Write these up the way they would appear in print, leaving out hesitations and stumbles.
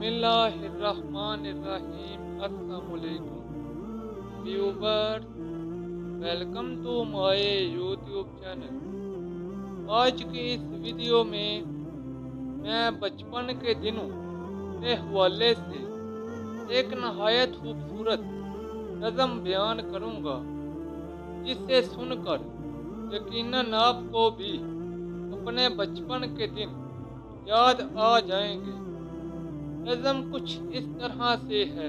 बिस्मिल्लाहिर्रहमानिर्रहीम। अस्सलाम वालेकुम viewer, welcome to my YouTube channel. आज की इस वीडियो में मैं बचपन के दिनों के हवाले से एक नहायत खूबसूरत नज़म बयान करूँगा, जिसे सुनकर यकीनन आपको भी अपने बचपन के दिन याद आ जाएंगे। नज़म कुछ इस तरह से है।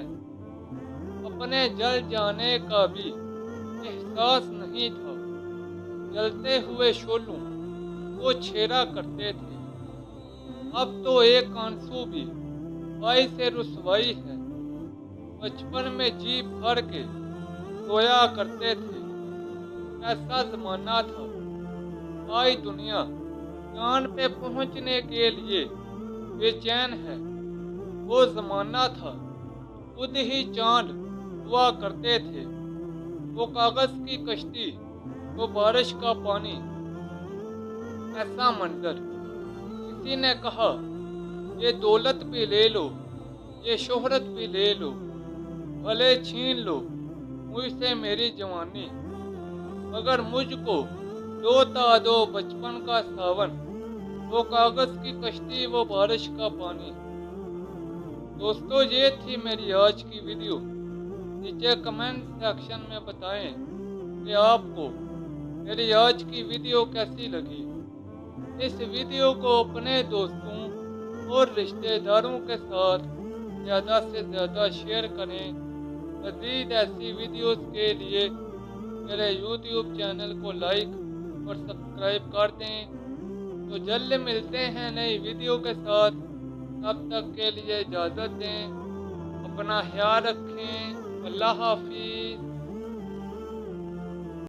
अपने जल जाने का भी एहसास नहीं था, जलते हुए शोलों को छेड़ा करते थे। अब तो एक आंसू भी बाई से रुसवाई है। बचपन में जी भर के रोया करते थे। ऐसा जमाना था, आई दुनिया चांद पे पहुंचने के लिए बेचैन है। वो जमाना था, खुद ही चांद हुआ करते थे। वो कागज की कश्ती, वो बारिश का पानी। ऐसा मंजर। किसी ने कहा, ये दौलत भी ले लो, ये शोहरत भी ले लो, भले छीन लो मुझसे मेरी जवानी, मगर मुझको लौटा दो बचपन का सावन, वो कागज की कश्ती, वो बारिश का पानी। दोस्तों, ये थी मेरी आज की वीडियो। नीचे कमेंट सेक्शन में बताएं कि आपको मेरी आज की वीडियो कैसी लगी। इस वीडियो को अपने दोस्तों और रिश्तेदारों के साथ ज़्यादा से ज़्यादा शेयर करें। मज़ीद ऐसी वीडियोस के लिए मेरे YouTube चैनल को लाइक और सब्सक्राइब कर दें। तो जल्द मिलते हैं नई वीडियो के साथ। तब तक के लिए इजाज़त दें। अपना ख्याल रखें। अल्लाह हाफिज़।